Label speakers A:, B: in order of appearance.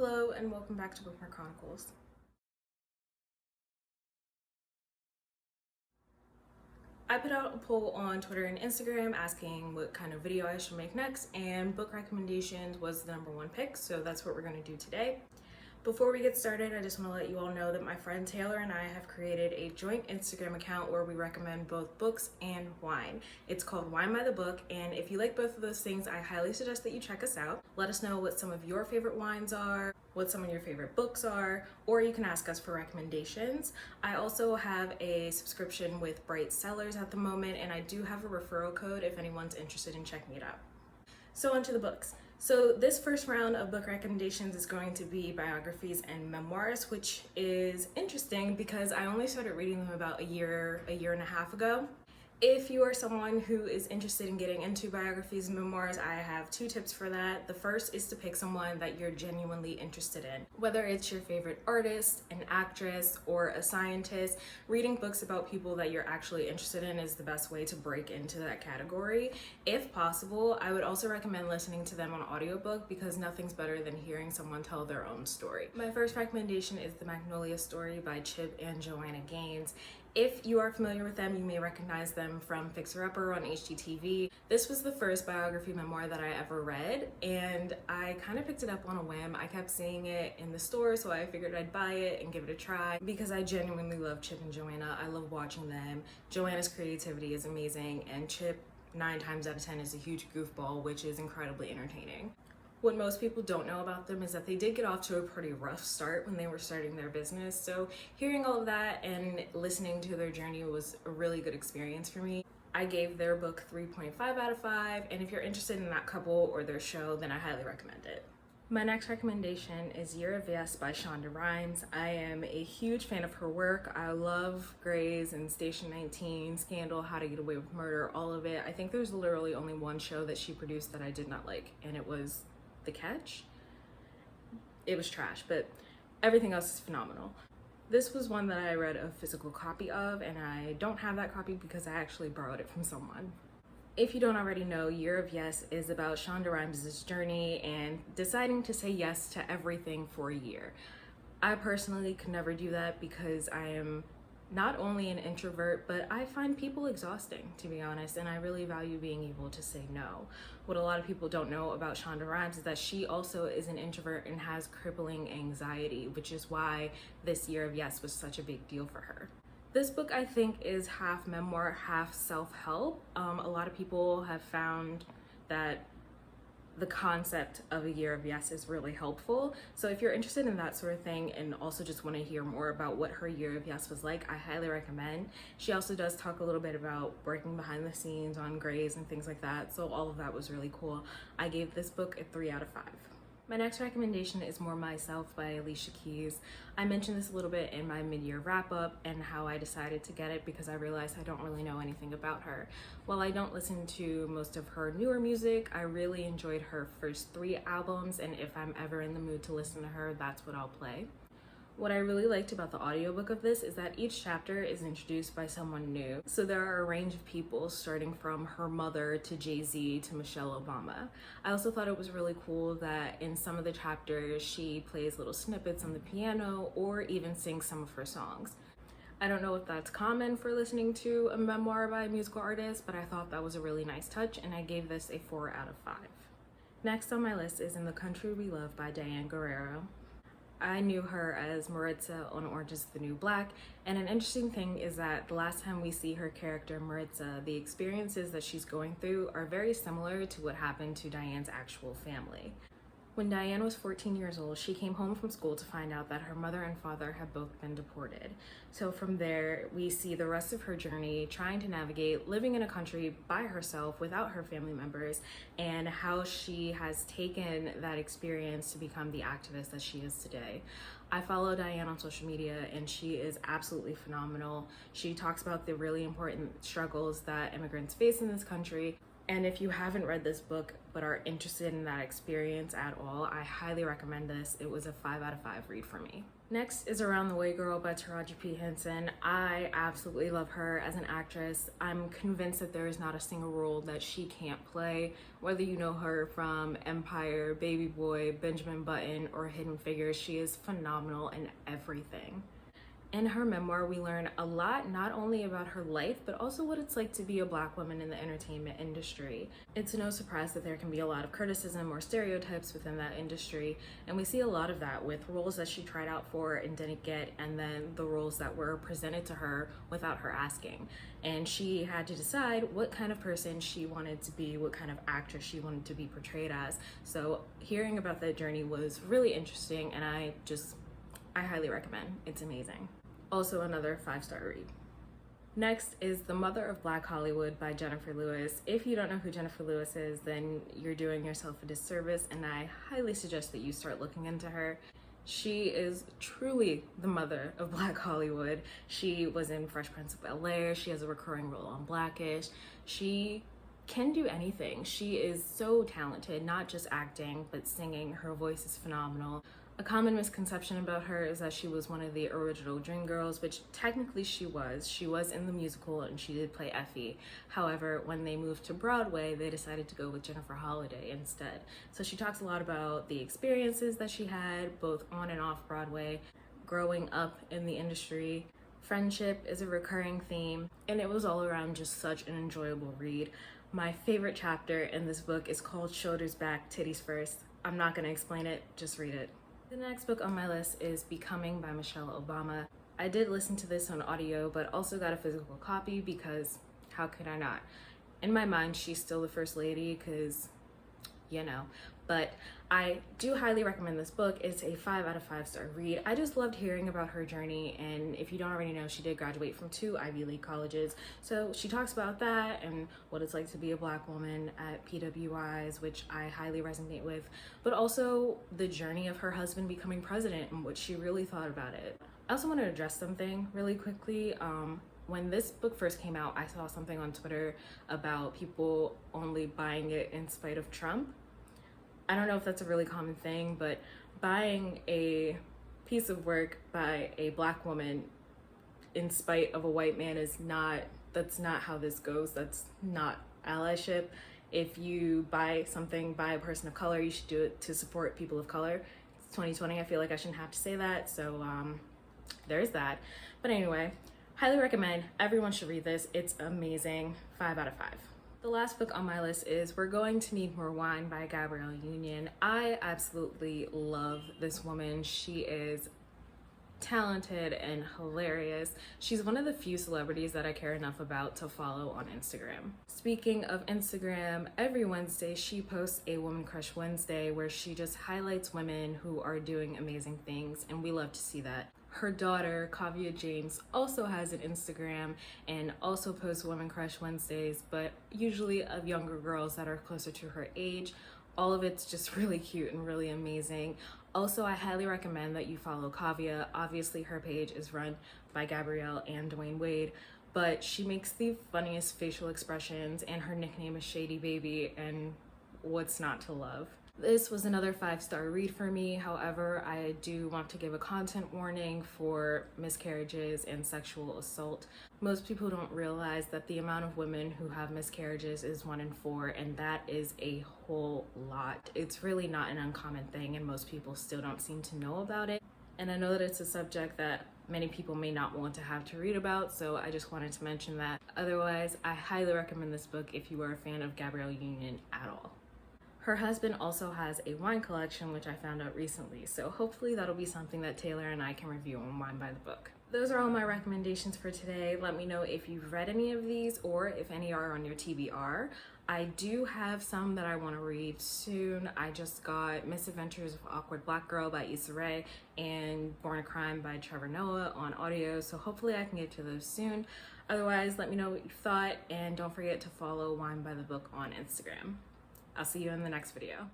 A: Hello and welcome back to Bookmark Chronicles. I put out a poll on Twitter and Instagram asking what kind of video I should make next, and book recommendations was the #1 pick, so that's what we're going to do today. Before we get started, I just want to let you all know that my friend Taylor and I have created a joint Instagram account where we recommend both books and wine. It's called Wine by the Book, and if you like both of those things, I highly suggest that you check us out. Let us know what some of your favorite wines are, what some of your favorite books are, or you can ask us for recommendations. I also have a subscription with Bright Sellers at the moment, and I do have a referral code if anyone's interested in checking it out. So onto the books. So this first round of book recommendations is going to be biographies and memoirs, which is interesting because I only started reading them about a year and a half ago. If you are someone who is interested in getting into biographies and memoirs, I have 2 tips for that. The first is to pick someone that you're genuinely interested in. Whether it's your favorite artist, an actress, or a scientist, reading books about people that you're actually interested in is the best way to break into that category. If possible, I would also recommend listening to them on audiobook because nothing's better than hearing someone tell their own story. My first recommendation is The Magnolia Story by Chip and Joanna Gaines. If you are familiar with them, you may recognize them from Fixer Upper on HGTV. This was the first biography memoir that I ever read, and I kind of picked it up on a whim. I kept seeing it in the store, so I figured I'd buy it and give it a try because I genuinely love Chip and Joanna. I love watching them. Joanna's creativity is amazing, and Chip, 9 times out of 10, is a huge goofball, which is incredibly entertaining. What most people don't know about them is that they did get off to a pretty rough start when they were starting their business. So hearing all of that and listening to their journey was a really good experience for me. I gave their book 3.5 out of 5, and if you're interested in that couple or their show, then I highly recommend it. My next recommendation is Eurovs by Shonda Rhimes. I am a huge fan of her work. I love Grey's and Station 19, Scandal, How to Get Away with Murder, all of it. I think there's literally only one show that she produced that I did not like, and it was The Catch. It was trash, but everything else is phenomenal. This was one that I read a physical copy of, and I don't have that copy because I actually borrowed it from someone. If you don't already know, Year of Yes is about Shonda Rhimes' journey and deciding to say yes to everything for a year. I personally could never do that because I am not only an introvert, but I find people exhausting, to be honest, and I really value being able to say no. What a lot of people don't know about Shonda Rhimes is that she also is an introvert and has crippling anxiety, which is why this Year of Yes was such a big deal for her. This book, I think, is half memoir, half self-help. A lot of people have found that the concept of a Year of Yes is really helpful. So if you're interested in that sort of thing and also just want to hear more about what her Year of Yes was like, I highly recommend. She also does talk a little bit about working behind the scenes on Grey's and things like that. So all of that was really cool. I gave this book a 3 out of 5. My next recommendation is More Myself by Alicia Keys. I mentioned this a little bit in my mid-year wrap-up and how I decided to get it because I realized I don't really know anything about her. While I don't listen to most of her newer music, I really enjoyed her first 3 albums, and if I'm ever in the mood to listen to her, that's what I'll play. What I really liked about the audiobook of this is that each chapter is introduced by someone new. So there are a range of people starting from her mother to Jay-Z to Michelle Obama. I also thought it was really cool that in some of the chapters she plays little snippets on the piano or even sings some of her songs. I don't know if that's common for listening to a memoir by a musical artist, but I thought that was a really nice touch, and I gave this a 4 out of 5. Next on my list is In the Country We Love by Diane Guerrero. I knew her as Maritza on Orange is the New Black, and an interesting thing is that the last time we see her character Maritza, the experiences that she's going through are very similar to what happened to Diane's actual family. When Diane was 14 years old, she came home from school to find out that her mother and father had both been deported. So from there, we see the rest of her journey trying to navigate living in a country by herself without her family members, and how she has taken that experience to become the activist that she is today. I follow Diane on social media, and she is absolutely phenomenal. She talks about the really important struggles that immigrants face in this country. And if you haven't read this book, but are interested in that experience at all, I highly recommend this. It was a 5 out of 5 read for me. Next is Around the Way Girl by Taraji P. Henson. I absolutely love her as an actress. I'm convinced that there is not a single role that she can't play, whether you know her from Empire, Baby Boy, Benjamin Button, or Hidden Figures. She is phenomenal in everything. In her memoir, we learn a lot, not only about her life, but also what it's like to be a Black woman in the entertainment industry. It's no surprise that there can be a lot of criticism or stereotypes within that industry, and we see a lot of that with roles that she tried out for and didn't get, and then the roles that were presented to her without her asking. And she had to decide what kind of person she wanted to be, what kind of actress she wanted to be portrayed as. So hearing about that journey was really interesting, and I highly recommend. It's amazing. Also another 5-star read. Next is The Mother of Black Hollywood by Jennifer Lewis. If you don't know who Jennifer Lewis is, then you're doing yourself a disservice, and I highly suggest that you start looking into her. She is truly the mother of Black Hollywood. She was in Fresh Prince of Bel-Air. She has a recurring role on Blackish. She can do anything. She is so talented, not just acting, but singing. Her voice is phenomenal. A common misconception about her is that she was one of the original Dreamgirls, which technically she was. She was in the musical and she did play Effie. However, when they moved to Broadway, they decided to go with Jennifer Holliday instead. So she talks a lot about the experiences that she had, both on and off Broadway, growing up in the industry. Friendship is a recurring theme, and it was all around just such an enjoyable read. My favorite chapter in this book is called Shoulders Back, Titties First. I'm not gonna explain it, just read it. The next book on my list is Becoming by Michelle Obama. I did listen to this on audio, but also got a physical copy because how could I not? In my mind, she's still the first lady because, you know, but I do highly recommend this book. It's a 5 out of 5-star read. I just loved hearing about her journey, and if you don't already know, she did graduate from 2 Ivy League colleges. So she talks about that and what it's like to be a Black woman at PWIs, which I highly resonate with, but also the journey of her husband becoming president and what she really thought about it. I also want to address something really quickly. When this book first came out, I saw something on Twitter about people only buying it in spite of Trump. I don't know if that's a really common thing, but buying a piece of work by a Black woman in spite of a white man that's not how this goes. That's not allyship. If you buy something by a person of color, you should do it to support people of color. It's 2020, I feel like I shouldn't have to say that, so there's that. But anyway, highly recommend. Everyone should read this. It's amazing. 5 out of 5. The last book on my list is We're Going to Need More Wine by Gabrielle Union. I absolutely love this woman. She is talented and hilarious. She's one of the few celebrities that I care enough about to follow on Instagram. Speaking of Instagram, every Wednesday she posts a Woman Crush Wednesday where she just highlights women who are doing amazing things, and we love to see that. Her daughter, Kavya James, also has an Instagram and also posts Women Crush Wednesdays, but usually of younger girls that are closer to her age. All of it's just really cute and really amazing. Also, I highly recommend that you follow Kavya. Obviously, her page is run by Gabrielle and Dwayne Wade, but she makes the funniest facial expressions, and her nickname is Shady Baby, and what's not to love? This was another 5-star read for me. However, I do want to give a content warning for miscarriages and sexual assault. Most people don't realize that the amount of women who have miscarriages is 1 in 4, and that is a whole lot. It's really not an uncommon thing, and most people still don't seem to know about it. And I know that it's a subject that many people may not want to have to read about, so I just wanted to mention that. Otherwise, I highly recommend this book if you are a fan of Gabrielle Union at all. Her husband also has a wine collection, which I found out recently, so hopefully that'll be something that Taylor and I can review on Wine by the Book. Those are all my recommendations for today. Let me know if you've read any of these or if any are on your TBR. I do have some that I want to read soon. I just got Misadventures of Awkward Black Girl by Issa Rae and Born a Crime by Trevor Noah on audio, so hopefully I can get to those soon. Otherwise, let me know what you thought, and don't forget to follow Wine by the Book on Instagram. I'll see you in the next video.